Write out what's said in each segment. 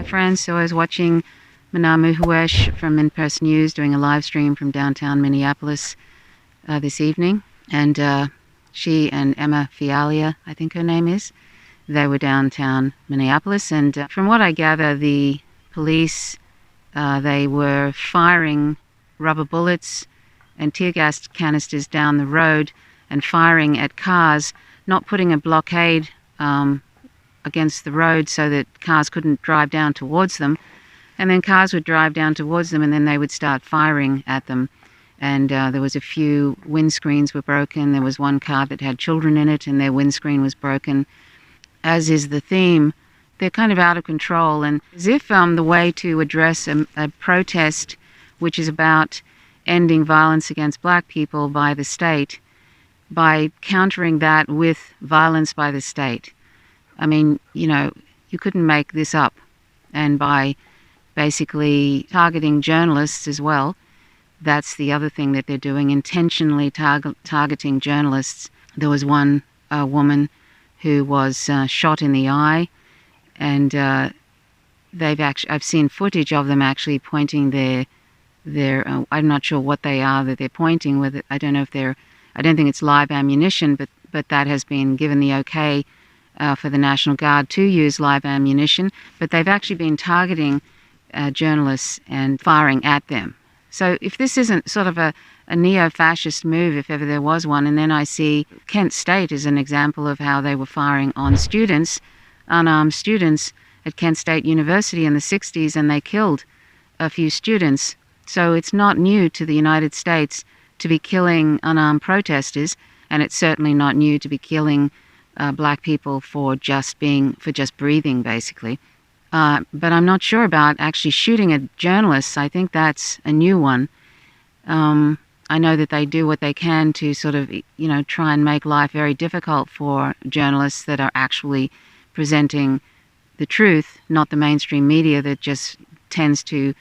friends. So I was watching Manamu Huesh from In-Press News doing a live stream from downtown Minneapolis this evening. And she and Emma Fialia, I think her name is, they were downtown Minneapolis. And from what I gather, the police, they were firing rubber bullets and tear gas canisters down the road and firing at cars, not putting a blockade against the road so that cars couldn't drive down towards them. And then cars would drive down towards them and then they would start firing at them. And there was a few windscreens were broken. There was one car that had children in it and their windscreen was broken. As is the theme, they're kind of out of control. And as if the way to address a protest which is about ending violence against black people by the state, by countering that with violence by the state. I mean, you know, you couldn't make this up. And by basically targeting journalists as well, that's the other thing that they're doing, intentionally targeting journalists. There was one woman who was shot in the eye, and I've seen footage of them actually pointing their I'm not sure what they are that they're pointing with. I don't know if I don't think it's live ammunition, but that has been given the okay for the National Guard to use live ammunition. But they've actually been targeting journalists and firing at them. So if this isn't sort of a neo-fascist move, if ever there was one, and then I see Kent State as an example of how they were firing on students, unarmed students at Kent State University in the 60s, and they killed a few students. So it's not new to the United States to be killing unarmed protesters, and it's certainly not new to be killing black people for just breathing, basically. But I'm not sure about actually shooting at journalists. I think that's a new one. I know that they do what they can to sort of, you know, try and make life very difficult for journalists that are actually presenting the truth, not the mainstream media that just tends to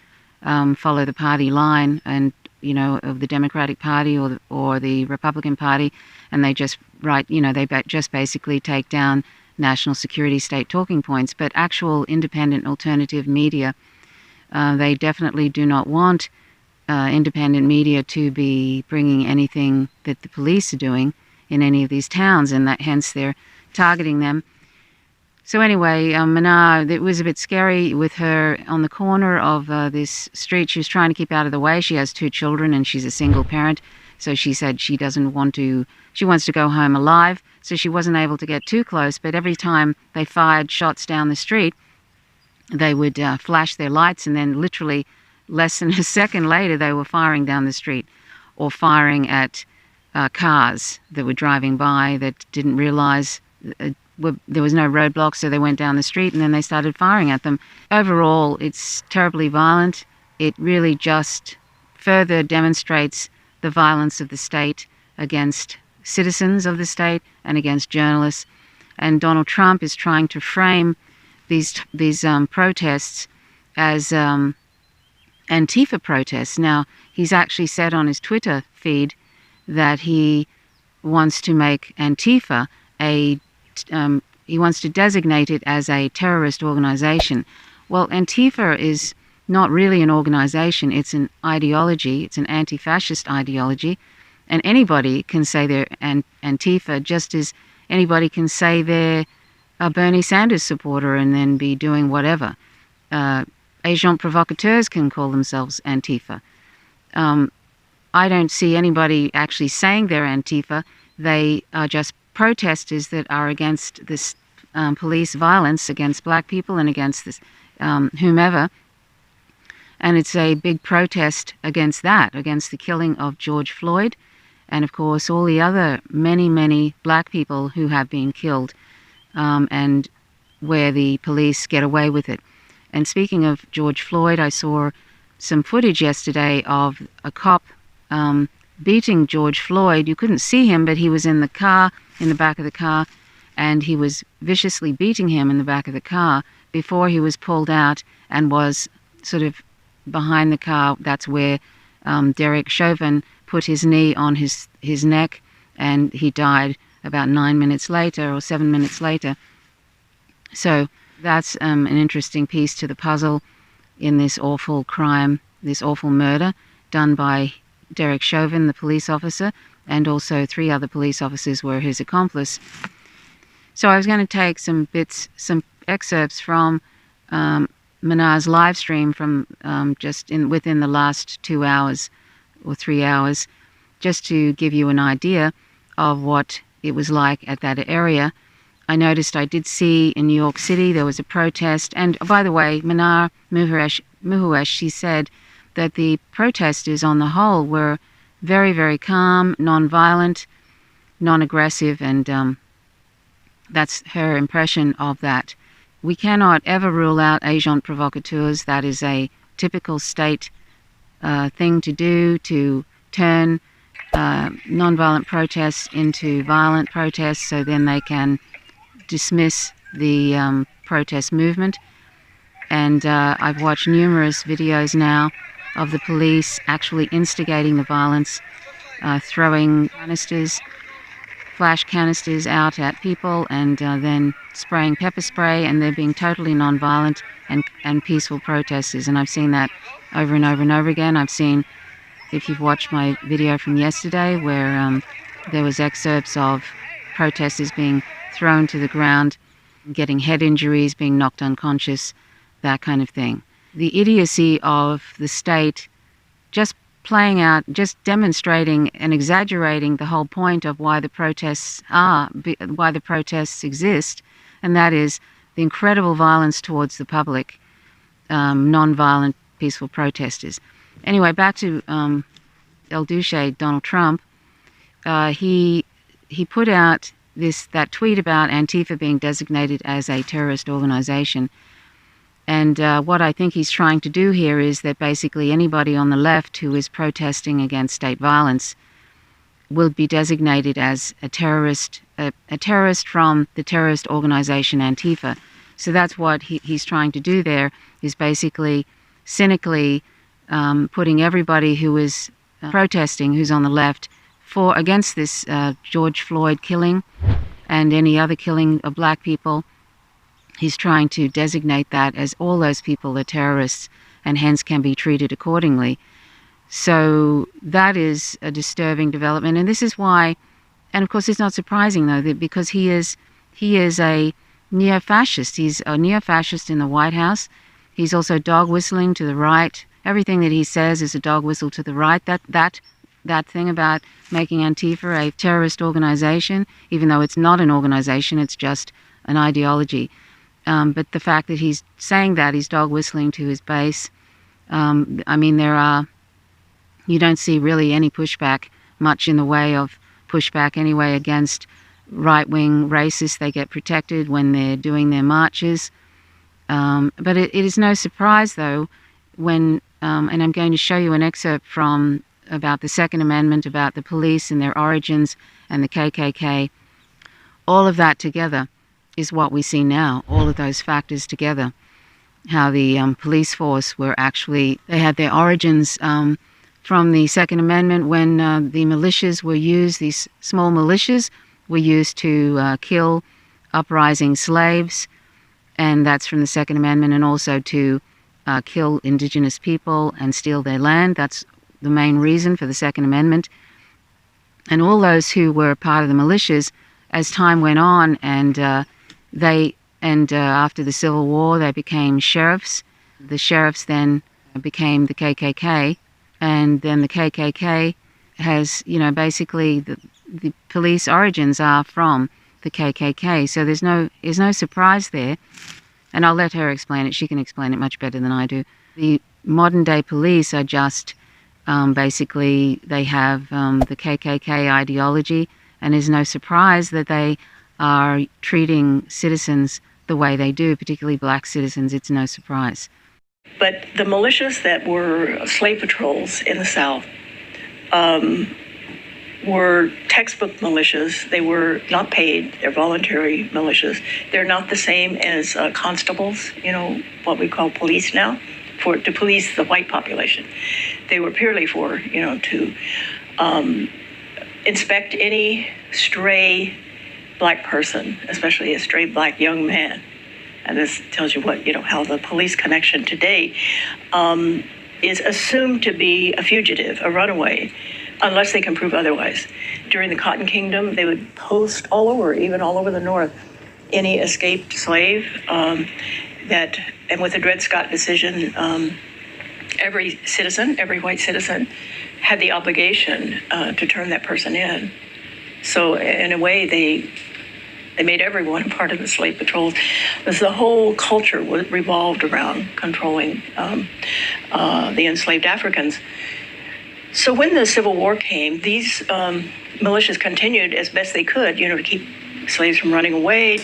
follow the party line and, you know, of the Democratic Party or the Republican Party, and they just write, you know, they just basically take down national security state talking points. But actual independent alternative media, they definitely do not want independent media to be bringing anything that the police are doing in any of these towns, and that hence they're targeting them. So anyway, Mana, it was a bit scary with her on the corner of this street. She was trying to keep out of the way. She has 2 children and she's a single parent. So she said she wants to go home alive. So she wasn't able to get too close. But every time they fired shots down the street, they would flash their lights, and then literally less than a second later, they were firing down the street or firing at cars that were driving by that didn't realize there was no roadblock, so they went down the street and then they started firing at them. Overall, it's terribly violent. It really just further demonstrates the violence of the state against citizens of the state and against journalists. And Donald Trump is trying to frame these protests as Antifa protests. Now, he's actually said on his Twitter feed that he wants to make Antifa he wants to designate it as a terrorist organization. Well, Antifa is not really an organization. It's an ideology. It's an anti-fascist ideology. And anybody can say they're Antifa, just as anybody can say they're a Bernie Sanders supporter and then be doing whatever. Agents provocateurs can call themselves Antifa. I don't see anybody actually saying they're Antifa. They are just protesters that are against this police violence against black people and against this whomever. And it's a big protest against that, against the killing of George Floyd and, of course, all the other many black people who have been killed and where the police get away with it. And speaking of George Floyd, I saw some footage yesterday of a cop beating George Floyd. You couldn't see him, but he was in the car, in the back of the car, and he was viciously beating him in the back of the car before he was pulled out and was sort of behind the car. That's where Derek Chauvin put his knee on his neck, and he died about 9 minutes later or 7 minutes later. So That's an interesting piece to the puzzle in this awful crime, this awful murder done by Derek Chauvin, the police officer, and also 3 other police officers were his accomplice. So I was going to take some excerpts from Manar's live stream from within the last 2 hours or 3 hours, just to give you an idea of what it was like at that area. I noticed I did see in New York City there was a protest, and by the way, Manar Muhuesh, she said that the protesters on the whole were very, very calm, non-violent, non-aggressive, and that's her impression of that. We cannot ever rule out agents provocateurs. That is a typical state thing to do, to turn non-violent protests into violent protests so then they can dismiss the protest movement. And I've watched numerous videos now of the police actually instigating the violence, throwing flash canisters out at people, and then spraying pepper spray, and they're being totally non-violent and peaceful protesters. And I've seen that over and over and over again. I've seen, if you've watched my video from yesterday, where there was excerpts of protesters being thrown to the ground, getting head injuries, being knocked unconscious, that kind of thing. The idiocy of the state just playing out, just demonstrating and exaggerating the whole point of why the protests exist, and that is the incredible violence towards the public, non-violent, peaceful protesters. Anyway, back to El Duce, Donald Trump. He put out that tweet about Antifa being designated as a terrorist organization. And what I think he's trying to do here is that basically anybody on the left who is protesting against state violence will be designated as a terrorist from the terrorist organization Antifa. So that's what he's trying to do there, is basically cynically putting everybody who is protesting, who's on the left, against this George Floyd killing and any other killing of black people. He's trying to designate that as all those people are terrorists and hence can be treated accordingly. So that is a disturbing development. And this is why, and of course it's not surprising though, that because he is a neo-fascist. He's a neo-fascist in the White House. He's also dog whistling to the right. Everything that he says is a dog whistle to the right. That thing about making Antifa a terrorist organization, even though it's not an organization, it's just an ideology. But the fact that he's saying that, he's dog whistling to his base. I mean, you don't see really any pushback, much in the way of pushback anyway against right-wing racists. They get protected when they're doing their marches. But it is no surprise, though, when, and I'm going to show you an excerpt from about the Second Amendment, about the police and their origins and the KKK. All of that together is what we see now, all of those factors together. How the police force they had their origins from the Second Amendment when the militias were used, these small militias were used to kill uprising slaves, and that's from the Second Amendment, and also to kill indigenous people and steal their land. That's the main reason for the Second Amendment. And all those who were part of the militias, as time went on, and after the Civil War, they became sheriffs. The sheriffs then became the KKK, and then the KKK has, basically the police origins are from the KKK. So there's no surprise there, and I'll let her explain it. She can explain it much better than I do. The modern day police are just basically they have the KKK ideology, and there's no surprise that they are treating citizens the way they do, particularly black citizens. It's no surprise. But the militias that were slave patrols in the South were textbook militias. They were not paid. They're voluntary militias. They're not the same as constables, what we call police now, to police the white population. They were purely to inspect any stray black person, especially a stray black young man, and this tells you how the police connection today is assumed to be a fugitive, a runaway, unless they can prove otherwise. During the Cotton Kingdom, they would post all over, even all over the North, any escaped slave and with the Dred Scott decision, every white citizen, had the obligation to turn that person in. So in a way, they made everyone a part of the slave patrols. The whole culture revolved around controlling the enslaved Africans. So when the Civil War came, these militias continued as best they could, to keep slaves from running away,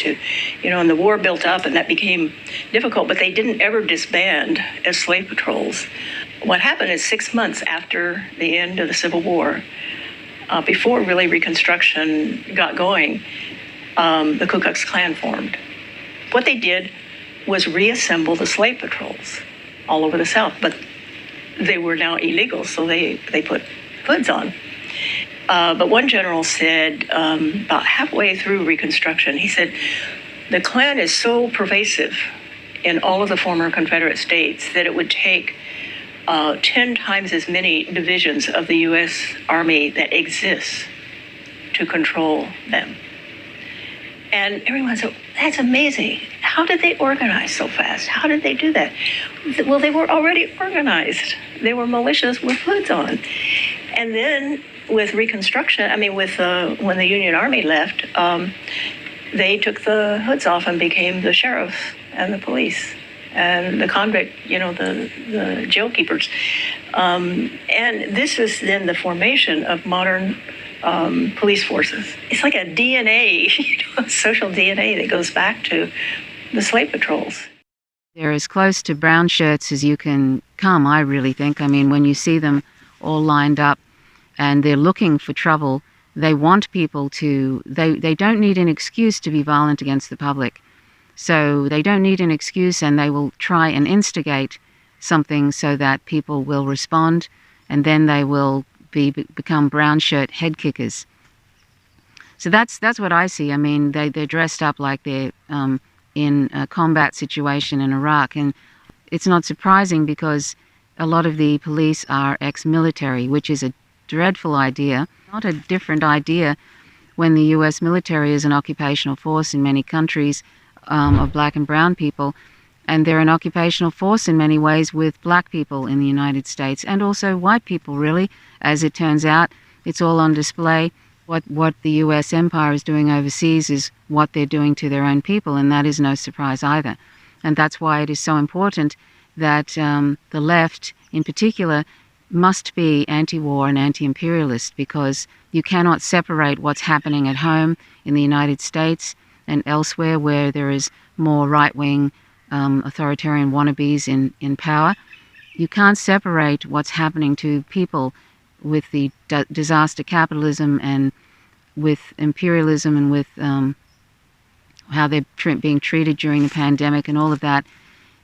and the war built up and that became difficult, but they didn't ever disband as slave patrols. What happened is 6 months after the end of the Civil War, before really Reconstruction got going, the Ku Klux Klan formed. What they did was reassemble the slave patrols all over the South, but they were now illegal, so they put hoods on. But one general said about halfway through Reconstruction, he said, the Klan is so pervasive in all of the former Confederate states that it would take 10 times as many divisions of the U.S. Army that exists to control them. And everyone said, that's amazing. How did they organize so fast? How did they do that? Well, they were already organized. They were militias with hoods on. And then with Reconstruction, when the Union Army left, they took the hoods off and became the sheriffs and the police and the convict, the jail keepers. And this is then the formation of modern police forces. It's like a DNA, social DNA that goes back to the slave patrols. They're as close to brown shirts as you can come, I really think. When you see them all lined up and they're looking for trouble, they want people to, they don't need an excuse to be violent against the public. So they don't need an excuse, and they will try and instigate something so that people will respond, and then they will become brown shirt head kickers. So that's what I see. They're dressed up like they're in a combat situation in Iraq, and it's not surprising because a lot of the police are ex-military, which is a dreadful idea. Not a different idea when the US military is an occupational force in many countries of black and brown people, and they're an occupational force in many ways with black people in the United States, and also white people, really. As it turns out, it's all on display. What the US empire is doing overseas is what they're doing to their own people, and that is no surprise either. And that's why it is so important that the left, in particular, must be anti-war and anti-imperialist, because you cannot separate what's happening at home in the United States and elsewhere where there is more right-wing authoritarian wannabes in power. You can't separate what's happening to people with the disaster capitalism and with imperialism and with how they're being treated during the pandemic and all of that.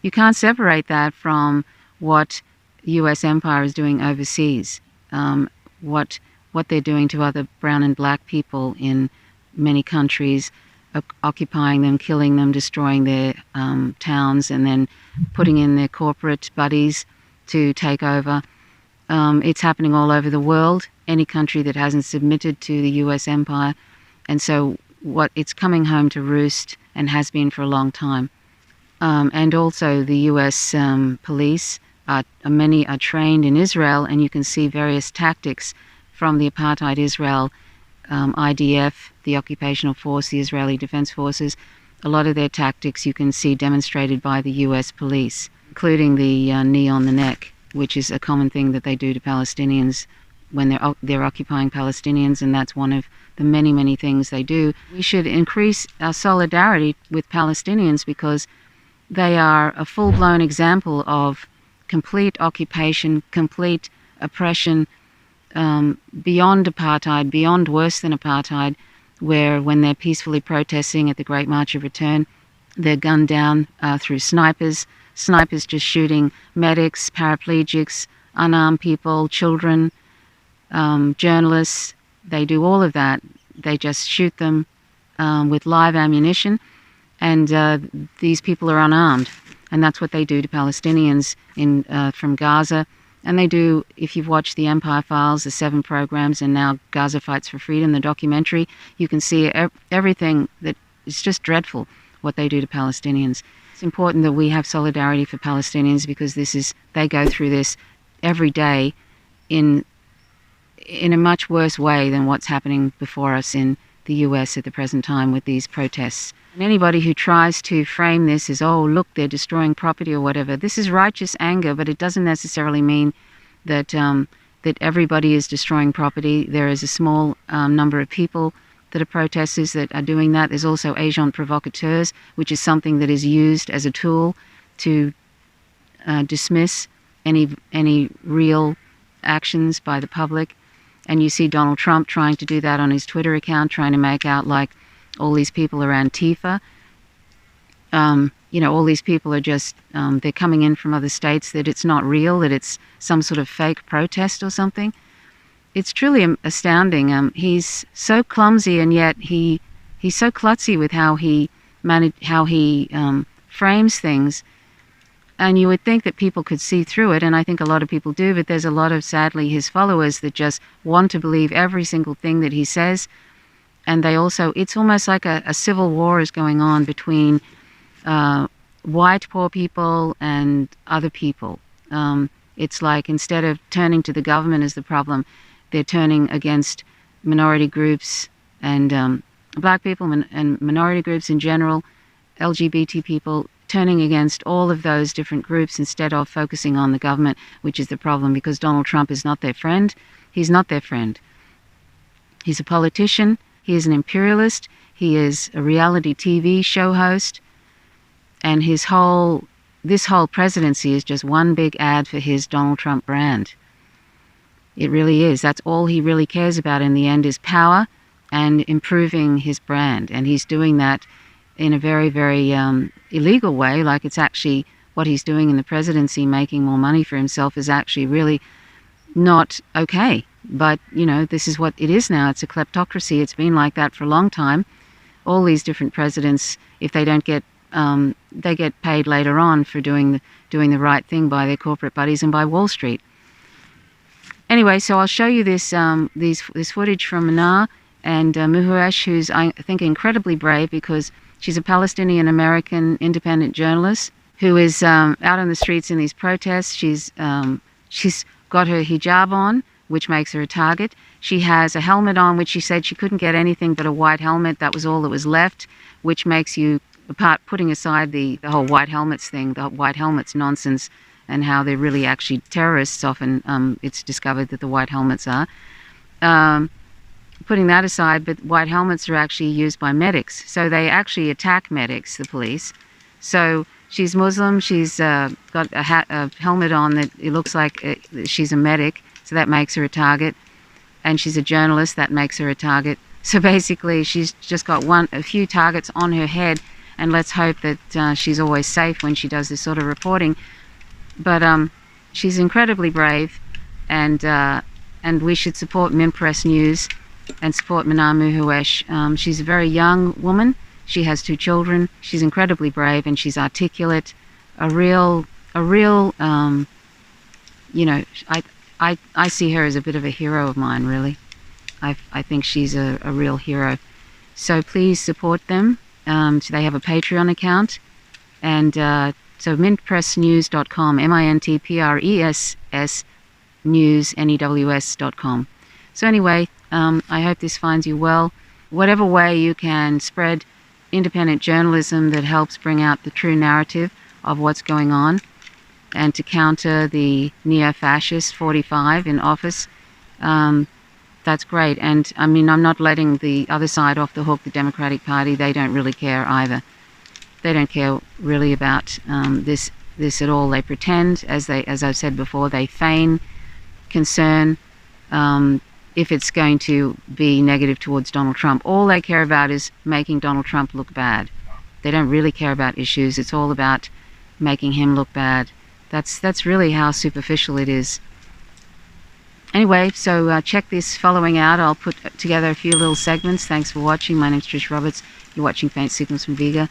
You can't separate that from what the US empire is doing overseas, what they're doing to other brown and black people in many countries, occupying them, killing them, destroying their towns, and then putting in their corporate buddies to take over. It's happening all over the world, any country that hasn't submitted to the US empire. And so it's coming home to roost, and has been for a long time. And also the US police, many are trained in Israel, and you can see various tactics from the apartheid Israel IDF, the occupational force, the Israeli Defense Forces. A lot of their tactics you can see demonstrated by the US police, including the knee on the neck, which is a common thing that they do to Palestinians when they're occupying Palestinians, and that's one of the many, many things they do. We should increase our solidarity with Palestinians because they are a full-blown example of complete occupation, complete oppression, beyond apartheid, beyond worse than apartheid, where when they're peacefully protesting at the Great March of Return, they're gunned down through snipers just shooting medics, paraplegics, unarmed people, children, journalists. They do all of that. They just shoot them with live ammunition. And these people are unarmed. And that's what they do to Palestinians from Gaza. And they do, if you've watched the Empire Files, the 7 programs, and now Gaza Fights for Freedom, the documentary, you can see everything that is just dreadful, what they do to Palestinians. It's important that we have solidarity for Palestinians because they go through this every day in a much worse way than what's happening before us in the US at the present time with these protests. And anybody who tries to frame this as, oh, look, they're destroying property or whatever, this is righteous anger, but it doesn't necessarily mean that that everybody is destroying property. There is a small number of people that are protesters that are doing that. There's also agents provocateurs, which is something that is used as a tool to dismiss any real actions by the public. And you see Donald Trump trying to do that on his Twitter account, trying to make out like all these people are antifa. All these people are just, they're coming in from other states, that it's not real, that it's some sort of fake protest or something. It's truly astounding. He's so clumsy, and yet he's so klutzy with how he frames things. And you would think that people could see through it, and I think a lot of people do, but there's a lot of, sadly, his followers that just want to believe every single thing that he says. And they also, it's almost like a civil war is going on between white poor people and other people. It's like instead of turning to the government as the problem, they're turning against minority groups and black people and minority groups in general, LGBT people, turning against all of those different groups instead of focusing on the government, which is the problem, because Donald Trump is not their friend. He's not their friend. He's a politician. He is an imperialist. He is a reality TV show host. And this whole presidency is just one big ad for his Donald Trump brand. It really is. That's all he really cares about in the end, is power and improving his brand. And he's doing that in a very, very illegal way. Like, it's actually what he's doing in the presidency, making more money for himself, is actually really not okay. But, this is what it is now. It's a kleptocracy. It's been like that for a long time. All these different presidents, if they don't get, they get paid later on for doing the right thing by their corporate buddies and by Wall Street. Anyway, so I'll show you this footage from Manar and Muhuesh, who's, I think, incredibly brave, because she's a Palestinian-American independent journalist who is out on the streets in these protests. She's got her hijab on, which makes her a target. She has a helmet on, which she said she couldn't get anything but a white helmet. That was all that was left, which makes you, apart putting aside the whole white helmets thing, the white helmets nonsense, and how they're really actually terrorists often, it's discovered that the white helmets are. Putting that aside, but white helmets are actually used by medics. So they actually attack medics, the police. So she's Muslim, she's got a helmet on that it looks like she's a medic, so that makes her a target. And she's a journalist, that makes her a target. So basically she's just got a few targets on her head, and let's hope that she's always safe when she does this sort of reporting. But she's incredibly brave, and we should support Minpress News and support Manar Muhuesh. She's a very young woman. She has 2 children. She's incredibly brave, and she's articulate. I see her as a bit of a hero of mine, really. I think she's a real hero. So please support them. So they have a Patreon account, and so mintpressnews.com, MINTPRESS news, NEWS.com. So anyway, I hope this finds you well. Whatever way you can spread independent journalism that helps bring out the true narrative of what's going on, and to counter the neo-fascist 45 in office, that's great. And I mean, I'm not letting the other side off the hook, the Democratic Party. They don't really care either. They don't care really about this at all. They pretend, as I've said before, they feign concern if it's going to be negative towards Donald Trump. All they care about is making Donald Trump look bad. They don't really care about issues. It's all about making him look bad. That's really how superficial it is. Anyway, so check this following out. I'll put together a few little segments. Thanks for watching. My name's Trish Roberts. You're watching Faint Signals from Vega.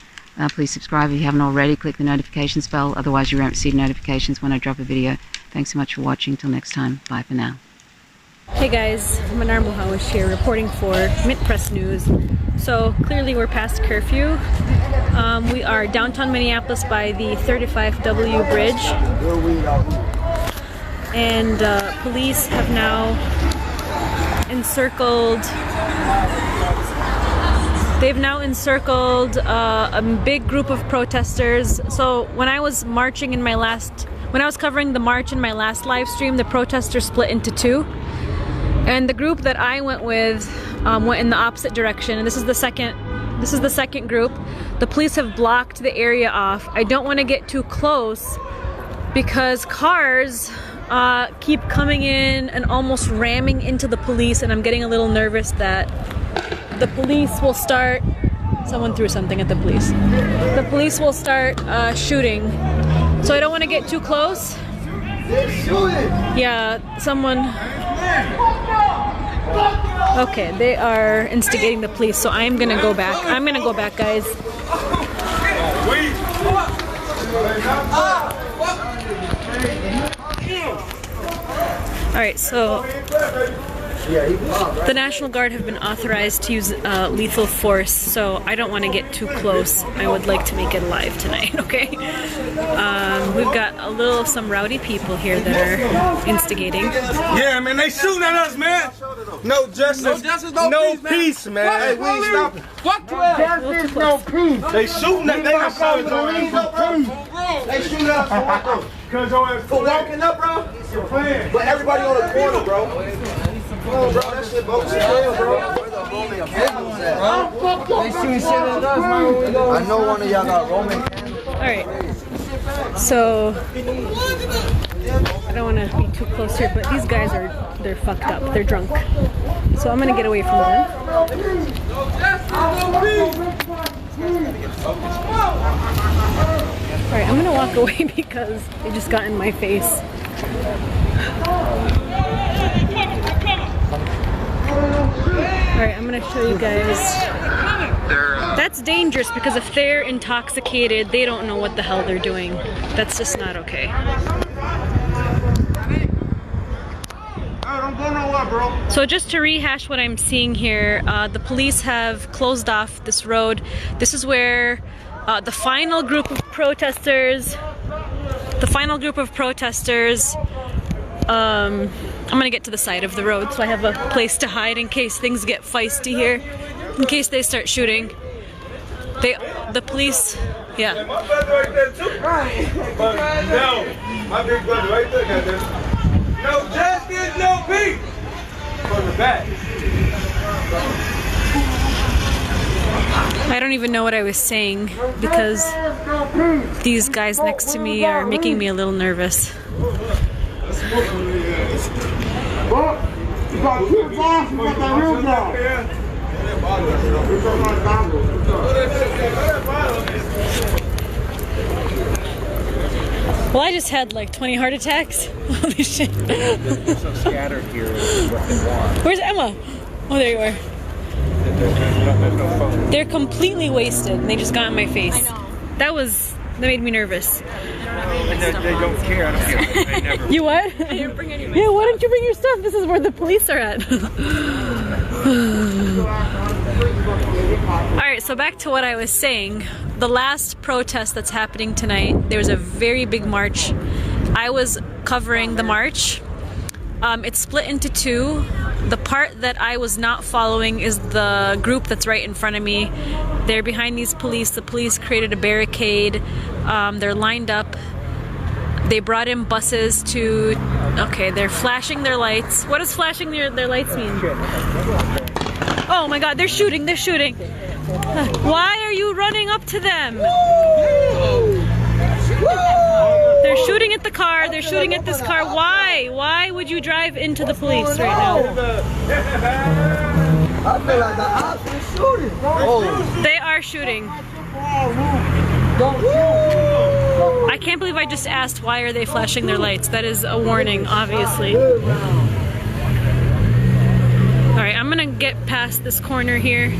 Please subscribe if you haven't already. Click the notifications bell, otherwise you won't receive notifications when I drop a video. Thanks so much for watching. Till next time, bye for now. Hey guys, Manar Muhawish here reporting for Mint Press News. So clearly we're past curfew. We are downtown Minneapolis by the 35W bridge. And police have now encircled a big group of protesters. So when I was covering the march in my last live stream, the protesters split into two. And the group that I went with went in the opposite direction. And this is the second group. The police have blocked the area off. I don't want to get too close because cars keep coming in and almost ramming into the police, and I'm getting a little nervous that the police will start. Someone threw something at the police. The police will start shooting. So I don't want to get too close. Yeah, someone. Okay, they are instigating the police, so I'm gonna go back. I'm gonna go back, guys. Alright, so the National Guard have been authorized to use lethal force, so I don't want to get too close. I would like to make it live tonight, okay? We've got some rowdy people here that are instigating. Yeah, man, they shooting at us, man. No justice, no peace, man. Hey, we ain't stopping. Fuck justice, no peace. They shooting at us. They shooting at us for what, though? For walking up, bro? But everybody on the corner, bro. Oh, bro, that shit bogus as hell, bro. Where the Roman candles at, bro? They shooting shit at us, man. I know one of y'all got Roman candles. Alright, so I don't want to be too close here, but these guys they're fucked up. They're drunk. So I'm going to get away from them. Alright, I'm going to walk away because they just got in my face. Alright, I'm gonna show you guys. That's dangerous because if they're intoxicated, they don't know what the hell they're doing. That's just not okay. Don't go nowhere, bro. So just to rehash what I'm seeing here, the police have closed off this road. This is where the final group of protesters, I'm gonna get to the side of the road so I have a place to hide in case things get feisty here, in case they start shooting. The police, yeah. My brother right there too. No, my big brother right there got this. No justice, no peace. From the back. I don't even know what I was saying because these guys next to me are making me a little nervous. Well, I just had like 20 heart attacks. Holy shit. They're so scattered here. Where's Emma? Oh, there you are. They're completely wasted and they just got in my face. That made me nervous. They don't care. I don't care. They never. You what? I didn't bring any. Yeah, why don't you bring your stuff? This is where the police are at. Alright, so back to what I was saying. The last protest that's happening tonight, there was a very big march. I was covering the march. It's split into two. The part that I was not following is the group that's right in front of me. They're behind these police. The police created a barricade. They're lined up. They brought in buses to... Okay, they're flashing their lights. What does flashing their lights mean? Oh my god, they're shooting, they're shooting. Why are you running up to them? They're shooting at the car, they're shooting at this car. Why? Why would you drive into the police right now? I feel like the ops are shooting. Oh. They are shooting. I can't believe I just asked why are they flashing their lights. That is a warning, obviously. Alright, I'm gonna get past this corner here.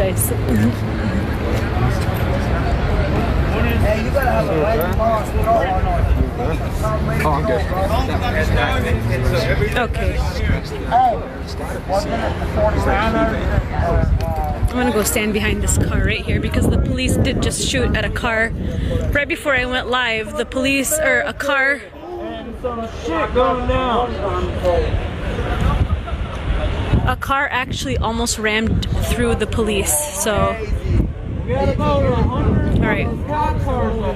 guys. Hey, you gotta have a right Okay. I'm gonna go stand behind this car right here because the police did just shoot at a car. Right before I went live, the police, or a car. A car actually almost rammed through the police, so. Alright.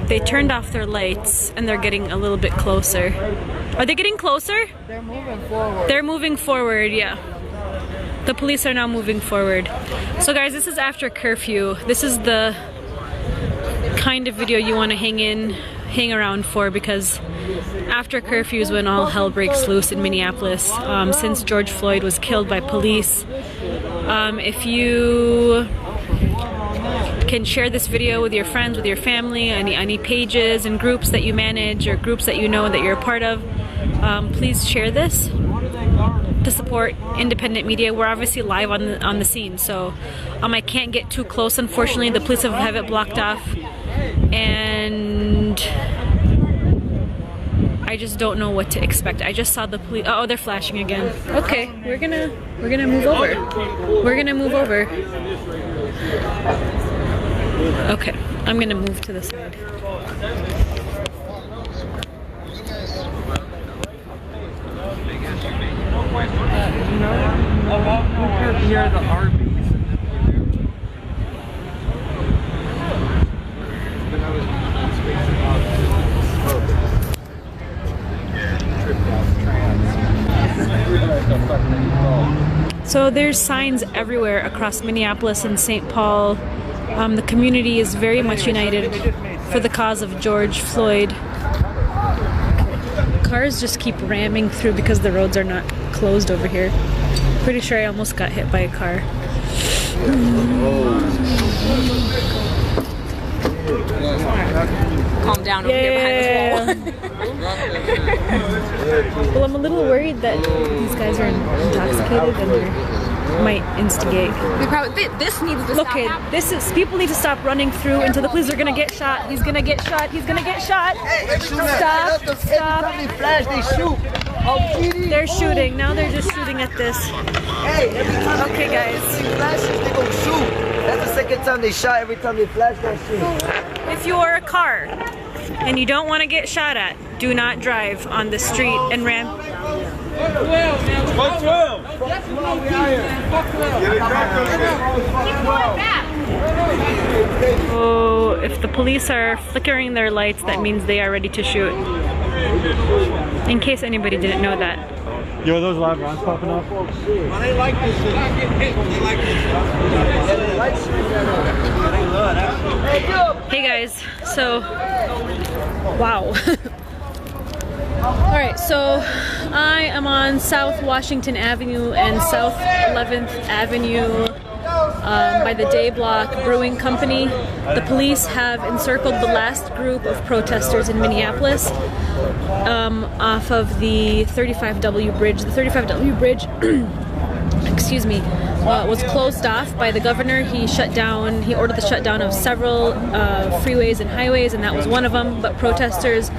They turned off their lights and they're getting a little bit closer. Are they getting closer? They're moving forward. They're moving forward, yeah. The police are now moving forward. So guys, this is after curfew. This is the kind of video you want to hang around for, because after curfew is when all hell breaks loose in Minneapolis, since George Floyd was killed by police. If you can share this video with your friends, with your family, any pages and groups that you manage or groups that you know that you're a part of, please share this to support independent media. We're obviously live on the scene, so I can't get too close, unfortunately. The police have it blocked off, and I just don't know what to expect. I just saw the police. Oh, they're flashing again. Okay, we're gonna move over. We're gonna move over. Okay, I'm gonna move to the side. Near the Arby's. So there's signs everywhere across Minneapolis and St. Paul. The community is very much united for the cause of George Floyd. Cars just keep ramming through because the roads are not closed over here. Pretty sure I almost got hit by a car. Calm down over here behind this wall. Well, I'm a little worried that these guys are intoxicated and they might instigate. This needs to stop. Okay, people need to stop running through until the police are gonna get shot. He's gonna get shot. He's gonna get shot. Stop. Stop. They're shooting. Now they're just shooting at this. Okay, guys. They gonna shoot. That's the second time they shot. Every time they flash that shit. If you are a car and you don't want to get shot at, do not drive on the street and ram. Oh, if the police are flickering their lights, that means they are ready to shoot. In case anybody didn't know that. Yo, those live rounds popping up? They like this shit. Hey guys, so wow. Alright, so I am on South Washington Avenue and South 11th Avenue by the Day Block Brewing Company. The police have encircled the last group of protesters in Minneapolis off of the 35W bridge. The 35W bridge excuse me, was closed off by the governor. He ordered the shutdown of several freeways and highways, and that was one of them, but protesters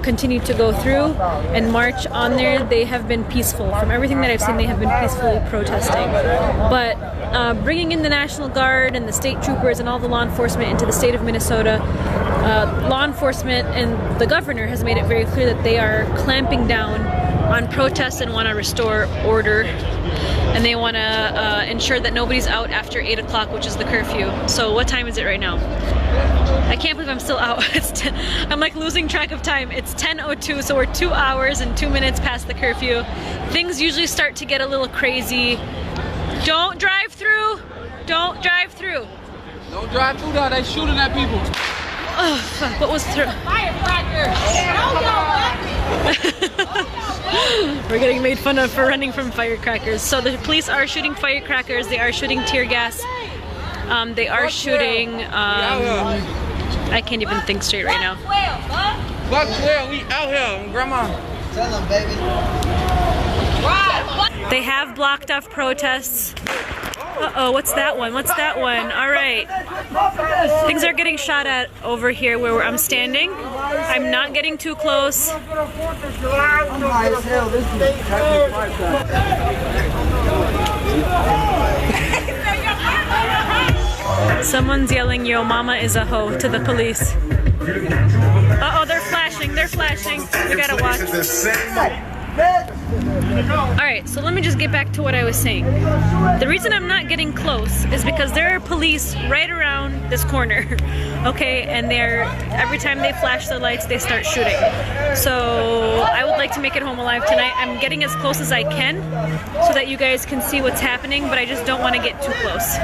continued to go through and march on there. They have been peaceful. From everything that I've seen, they have been peacefully protesting. But bringing in the National Guard and the state troopers and all the law enforcement into the state of Minnesota, law enforcement and the governor has made it very clear that they are clamping down on protests and want to restore order. And they want to ensure that nobody's out after 8 o'clock, which is the curfew. So what time is it right now? I can't believe I'm still out. I'm like losing track of time. It's 10:02, so we're 2 hours and 2 minutes past the curfew. Things usually start to get a little crazy. Don't drive through. Don't drive through. Don't drive through there. They shooting at people. Oh, fuck. What was through? Firecracker! We're getting made fun of for running from firecrackers. So the police are shooting firecrackers. They are shooting tear gas. They are shooting. I can't even think straight right now. Fuck 12, we out here, Grandma. Tell them, baby. They have blocked off protests. Uh-oh, what's that one? What's that one? All right. Things are getting shot at over here where I'm standing. I'm not getting too close. Someone's yelling, "Yo, mama is a hoe" to the police. Uh-oh, they're flashing. They're flashing. We gotta watch. Alright, so let me just get back to what I was saying. The reason I'm not getting close is because there are police right around this corner, okay? And every time they flash their lights, they start shooting. So I would like to make it home alive tonight. I'm getting as close as I can so that you guys can see what's happening, but I just don't want to get too close.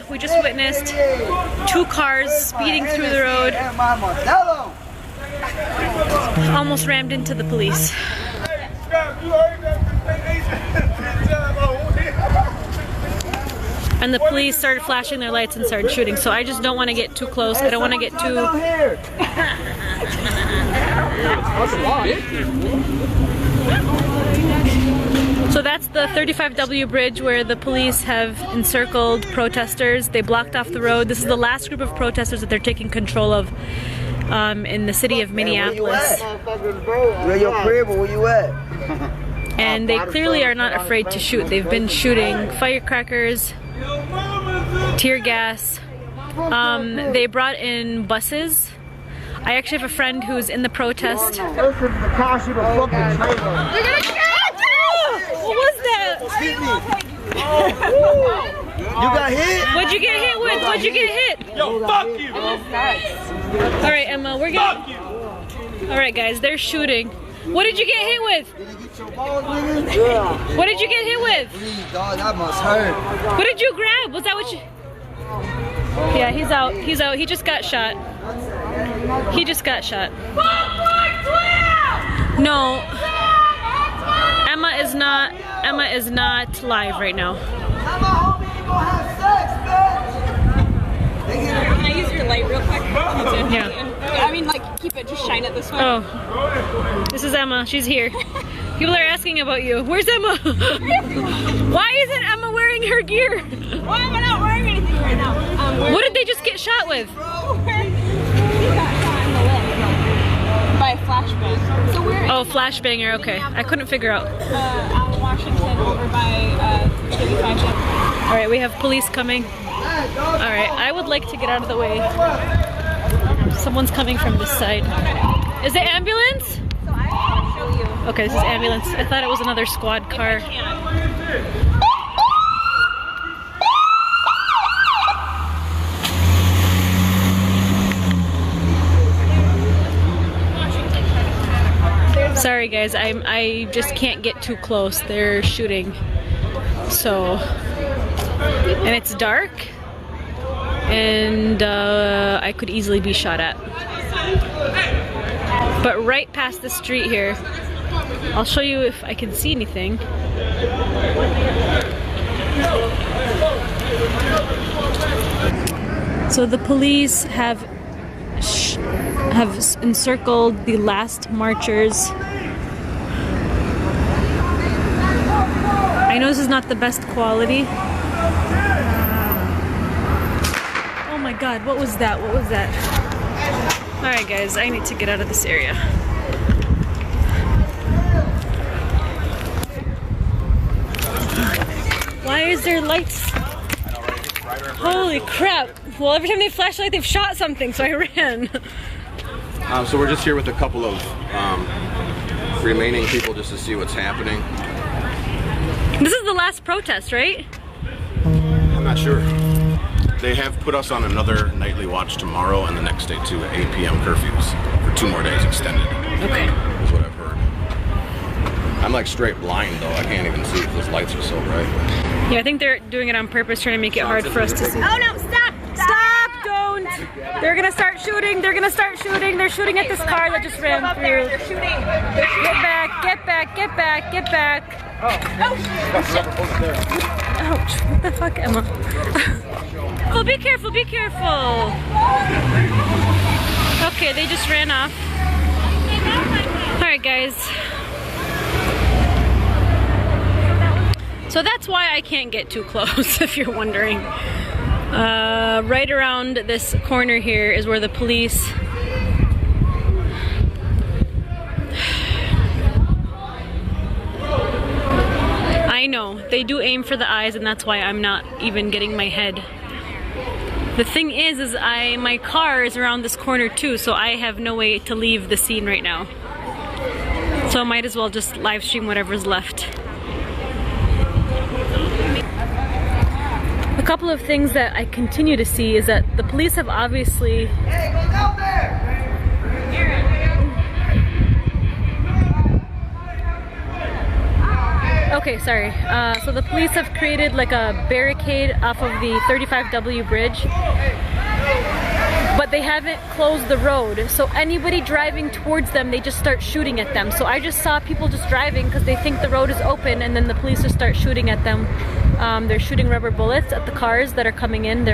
We just witnessed 2 cars speeding through the road. Almost rammed into the police. And the police started flashing their lights and started shooting, so I just don't want to get too close. I don't want to get too... So that's the 35W bridge where the police have encircled protesters. They blocked off the road. This is the last group of protesters that they're taking control of in the city of Minneapolis. Where your crib or where you at? And they clearly are not afraid to shoot. They've been shooting firecrackers, tear gas. They brought in buses. I actually have a friend who's in the protest. What was that? You got hit? What'd you get hit with? What'd you get hit? Yo, fuck you! Alright, Emma, we're getting... Alright guys, they're shooting. What did you get hit with? Did you get your balls, nigga? Yeah. What did you get hit with? Dog, that must hurt. What did you grab? Was that what you... Yeah, he's out. He's out. He just got shot. He just got shot. No. Emma is not live right now. Can I use your light real quick? Yeah. I mean, like, keep it, just shine it this way. Oh. This is Emma. She's here. People are asking about you. Where's Emma? Why isn't Emma wearing her gear? Why am I not wearing anything right now? What did they just get shot with? He got shot in the leg by a flashbang. So we're Oh, flashbanger. Okay. I couldn't figure out. out in Washington over by 35. Alright, we have police coming. Alright, I would like to get out of the way. Someone's coming from this side. Is it ambulance? So I can show you. Okay, this is ambulance. I thought it was another squad car. Sorry guys, I just can't get too close. They're shooting. So, and it's dark, and I could easily be shot at. But right past the street here, I'll show you if I can see anything. So the police have encircled the last marchers. I know this is not the best quality. Oh my god, what was that? What was that? Alright guys, I need to get out of this area. Why is there lights? Holy crap. Well, every time they flash light, they've shot something, so I ran. So we're just here with a couple of remaining people just to see what's happening. This is the last protest, right? I'm not sure. They have put us on another nightly watch tomorrow and the next day too at 8 p.m. curfews for 2 more days extended. Okay. That's what I've heard. I'm like straight blind though. I can't even see if those lights are so bright. Yeah, I think they're doing it on purpose, trying to make it hard for us to see. Oh no, stop! Stop! Don't! They're gonna start shooting. They're gonna start shooting. They're shooting at this car that just ran through. They're shooting. Get back! Get back! Get back! Get back! Ouch! What the fuck, Emma? Oh, be careful! Be careful! Okay, they just ran off. All right, guys. So that's why I can't get too close, if you're wondering. Right around this corner here is where the police I know, they do aim for the eyes, and that's why I'm not even getting my head. The thing is my car is around this corner too, so I have no way to leave the scene right now. So I might as well just live stream whatever's left. A couple of things that I continue to see is that the police have obviously... Hey, go down there! Okay, sorry. So the police have created like a barricade off of the 35W bridge, but they haven't closed the road. So anybody driving towards them, they just start shooting at them. So I just saw people just driving because they think the road is open, and then the police just start shooting at them. They're shooting rubber bullets at the cars that are coming in.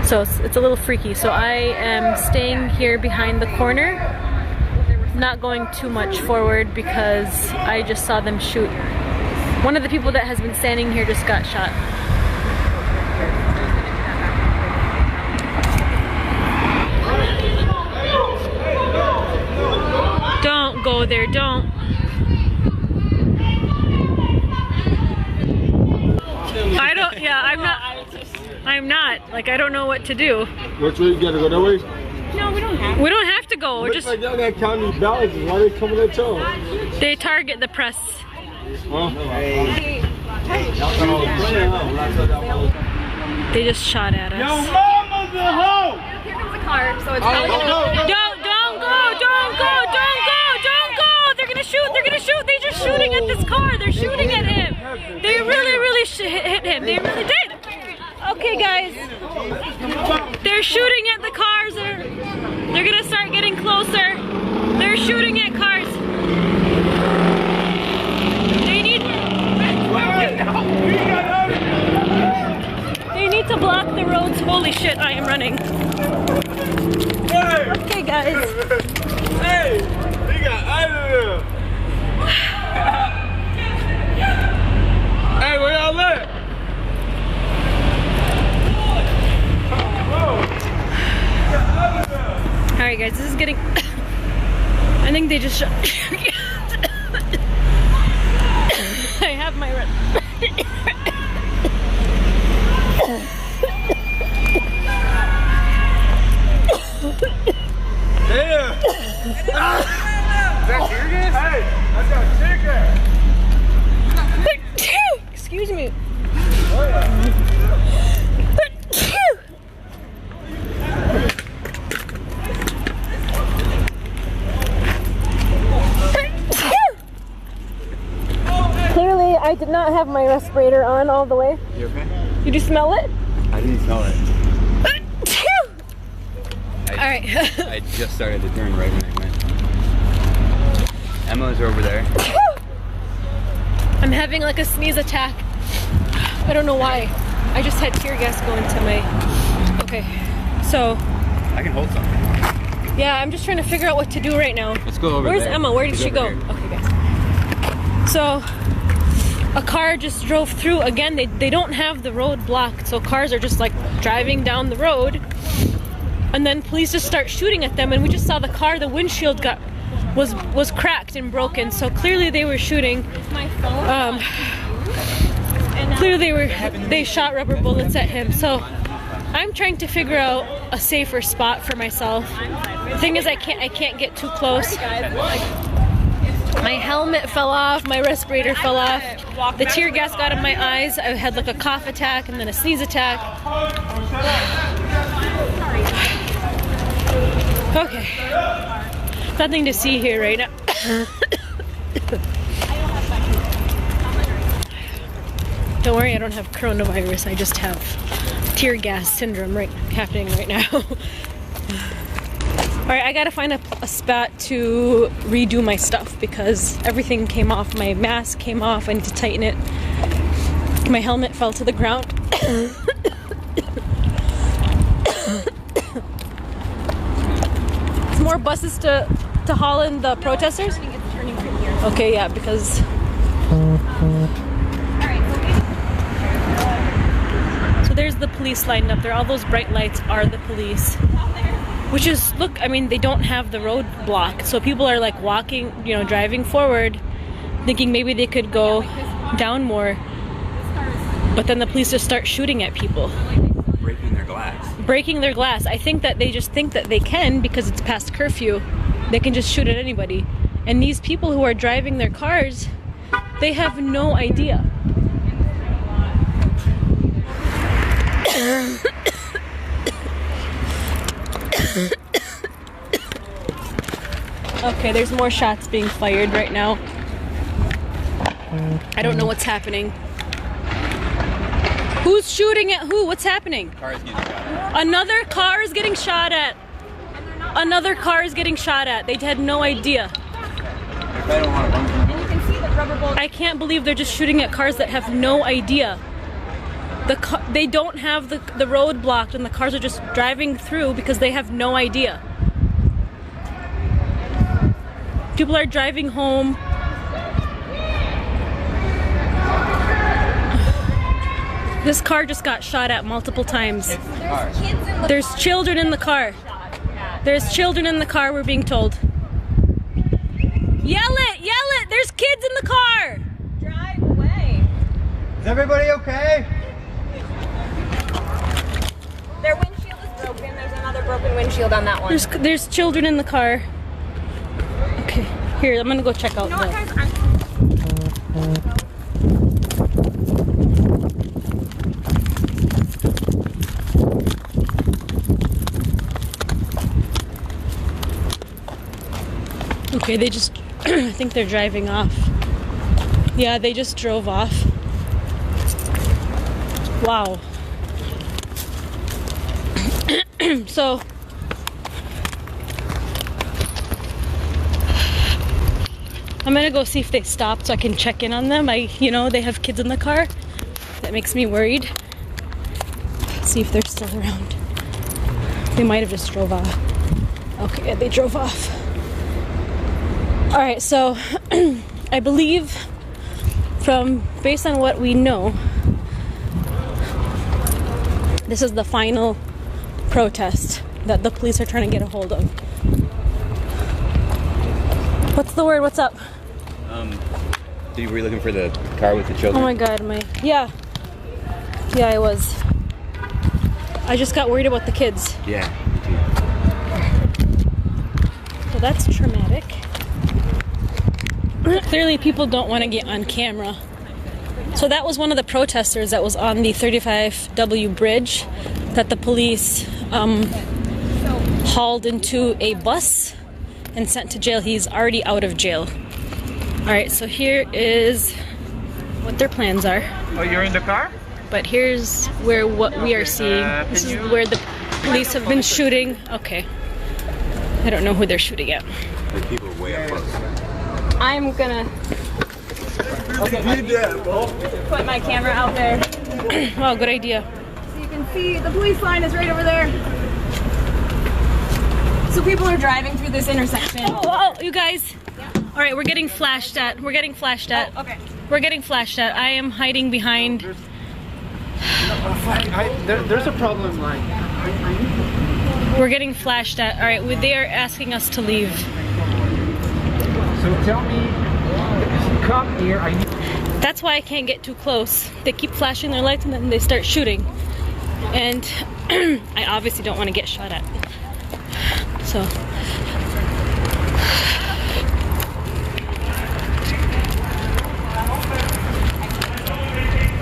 So it's a little freaky. So I am staying here behind the corner. Not going too much forward because I just saw them shoot. One of the people that has been standing here just got shot. Don't go there, don't. I'm not. Like, I don't know what to do. Which way you gotta go? That way? No, we don't have to. We don't have to go. We're just like y'all got county ballots. Why they coming at y'all? They target the press. Huh? They just shot at us. Yo, mama's a hoe! Here comes a car, so it's Don't go! They're gonna shoot! They're just shooting at this car! They're shooting at him! They really hit him! They really did! Okay, guys. They're shooting at the cars. They're gonna start getting closer. They're shooting at cars. They need to block the roads. Holy shit, I am running. Okay, guys. Hey, they got out of there. Hey, where y'all at? Alright guys, this is getting... I think they just shot... I have my... Yeah! Is that tear gas? Hey, that's got tear gas! Excuse me. Clearly, I did not have my respirator on all the way. You okay? Did you smell it? I didn't smell it. Alright. I just started to turn right when I went. Emma's over there. I'm having like a sneeze attack. I don't know why. I just had tear gas go into my... Okay, so... I can hold something. Yeah, I'm just trying to figure out what to do right now. Let's go over Where's there. Emma? Where did she go? Here. Okay, guys. So, a car just drove through. Again, they don't have the road blocked, so cars are just like driving down the road. And then police just start shooting at them, and we just saw the car, the windshield was cracked and broken, so clearly they were shooting. Clearly they shot rubber bullets at him, so I'm trying to figure out a safer spot for myself. The thing is, I can't get too close. My helmet fell off, my respirator fell off, the tear gas got in my eyes, I had like a cough attack and then a sneeze attack. Okay, nothing to see here right now. Don't worry, I don't have coronavirus, I just have tear gas syndrome happening right now. Alright, I gotta find a spot to redo my stuff because everything came off. My mask came off, I need to tighten it. My helmet fell to the ground. There's more buses to haul in the protesters? Okay, yeah, because So there's the police lined up there. All those bright lights are the police. Which is, look, I mean, they don't have the road blocked. So people are like walking, you know, driving forward, thinking maybe they could go down more. But then the police just start shooting at people. Breaking their glass. Breaking their glass. I think that they just think that they can, because it's past curfew, they can just shoot at anybody. And these people who are driving their cars, they have no idea. Okay, there's more shots being fired right now. I don't know what's happening. Who's shooting at who? What's happening? Cars getting shot at. Another car is getting shot at. Another car is getting shot at. They had no idea. They don't want to run from them. And you can see the rubber bullets. I can't believe they're just shooting at cars that have no idea. They don't have the road blocked, and the cars are just driving through because they have no idea. People are driving home. This car just got shot at multiple times. There's children in the car. There's children in the car, we're being told. Yell it! Yell it! There's kids in the car! Drive away. Is everybody okay? Their windshield is broken. There's another broken windshield on that one. There's children in the car. Okay, here, I'm gonna go check out You know what, the... guys? Okay, they just... I think they're driving off. Yeah, they just drove off. Wow. So... I'm gonna go see if they stopped so I can check in on them. You know, they have kids in the car. That makes me worried. See if they're still around. They might have just drove off. Okay, yeah, they drove off. All right, so I believe based on what we know, this is the final protest that the police are trying to get a hold of. What's the word? What's up? Were you looking for the car with the children? Oh my god, yeah, I was. I just got worried about the kids. Yeah, me too. So that's traumatic. Clearly people don't want to get on camera. So that was one of the protesters that was on the 35W bridge that the police hauled into a bus and sent to jail. He's already out of jail. All right, so here is what their plans are. Oh, you're in the car? But here's what we are seeing. This is where the police have been shooting. Okay. I don't know who they're shooting at. The people are way up close. I'm gonna put my camera out there. Wow, good idea. So you can see the police line is right over there. So people are driving through this intersection. Oh, you guys. Yeah. All right, we're getting flashed at. We're getting flashed at. Oh, okay. We're getting flashed at. I am hiding behind. There's a problem, like. We're getting flashed at. All right, they are asking us to leave. So tell me, come here. That's why I can't get too close. They keep flashing their lights and then they start shooting. And I obviously don't want to get shot at. So.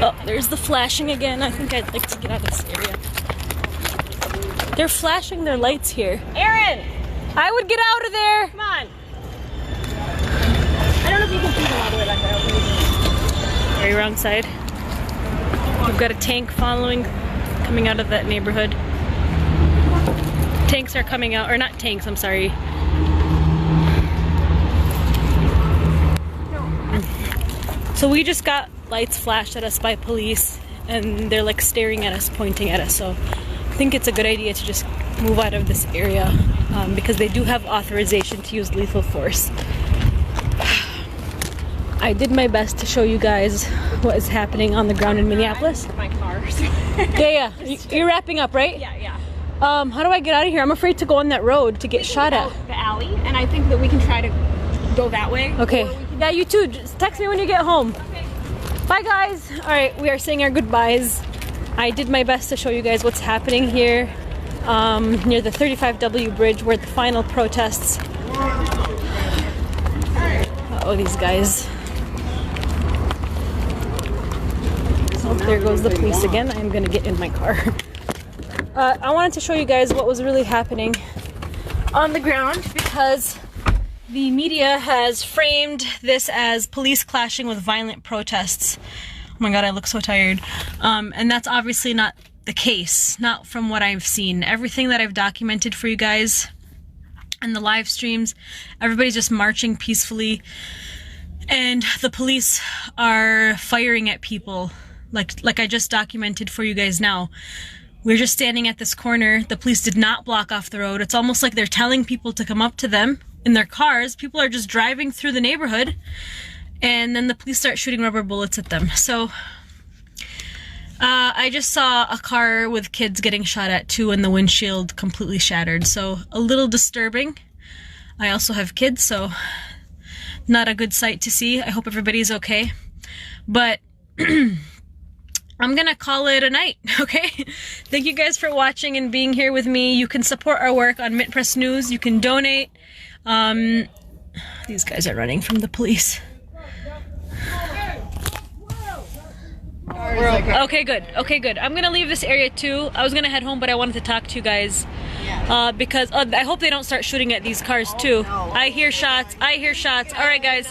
Oh, there's the flashing again. I think I'd like to get out of this area. They're flashing their lights here. Aaron! I would get out of there! Come on. I don't know if you can see them all the way back there. Very wrong side. We've got a tank coming out of that neighborhood. Tanks are coming out, or not tanks, I'm sorry. So we just got lights flashed at us by police, and they're like staring at us, pointing at us. So I think it's a good idea to just move out of this area because they do have authorization to use lethal force. I did my best to show you guys what is happening on the ground in Minneapolis. My car. Yeah. You're wrapping up, right? Yeah. How do I get out of here? I'm afraid to go on that road to get shot at. The alley, and I think that we can try to go that way. Okay. Yeah, you too. Just text me when you get home. Okay. Bye, guys. All right, we are saying our goodbyes. I did my best to show you guys what's happening here near the 35W bridge where the final protests. Oh, these guys. Oh, there goes the police again. I'm gonna get in my car. I wanted to show you guys what was really happening on the ground because the media has framed this as police clashing with violent protests. Oh my god, I look so tired. And that's obviously not the case, not from what I've seen. Everything that I've documented for you guys and the live streams, everybody's just marching peacefully, and the police are firing at people like I just documented for you guys now. We're just standing at this corner. The police did not block off the road. It's almost like they're telling people to come up to them in their cars. People are just driving through the neighborhood, and then the police start shooting rubber bullets at them. So I just saw a car with kids getting shot at too, and the windshield completely shattered. So a little disturbing. I also have kids, so not a good sight to see. I hope everybody's okay. But I'm gonna call it a night, okay? Thank you guys for watching and being here with me. You can support our work on Mint Press News. You can donate. These guys are running from the police. Okay, good. Okay, good. I'm gonna leave this area too. I was gonna head home, but I wanted to talk to you guys because I hope they don't start shooting at these cars too. I hear shots. I hear shots. All right, guys.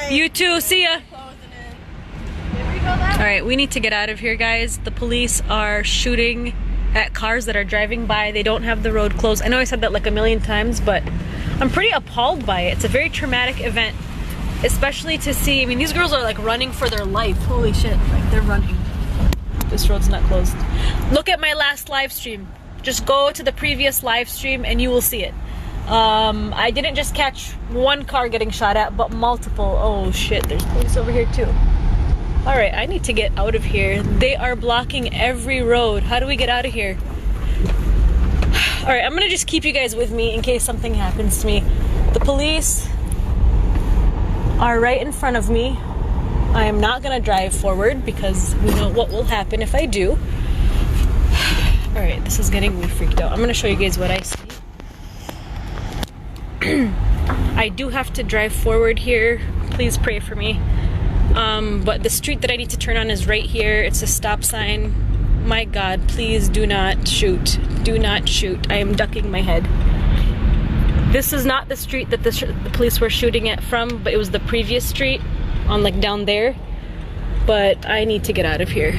You too. See ya. All right, we need to get out of here, guys. The police are shooting at cars that are driving by. They don't have the road closed. I know I said that like a million times, but I'm pretty appalled by it. It's a very traumatic event, especially to see. I mean, these girls are like running for their life. Holy shit, like they're running. This road's not closed. Look at my last live stream. Just go to the previous live stream and you will see it. I didn't just catch one car getting shot at, but multiple. Oh shit, there's police over here too. All right, I need to get out of here. They are blocking every road. How do we get out of here? All right, I'm gonna just keep you guys with me in case something happens to me. The police are right in front of me. I am not gonna drive forward because we know what will happen if I do. All right, this is getting me freaked out. I'm gonna show you guys what I see. I do have to drive forward here. Please pray for me. But the street that I need to turn on is right here. It's a stop sign. My God, please do not shoot. Do not shoot. I am ducking my head. This is not the street that the police were shooting at from, but it was the previous street on like down there. But I need to get out of here.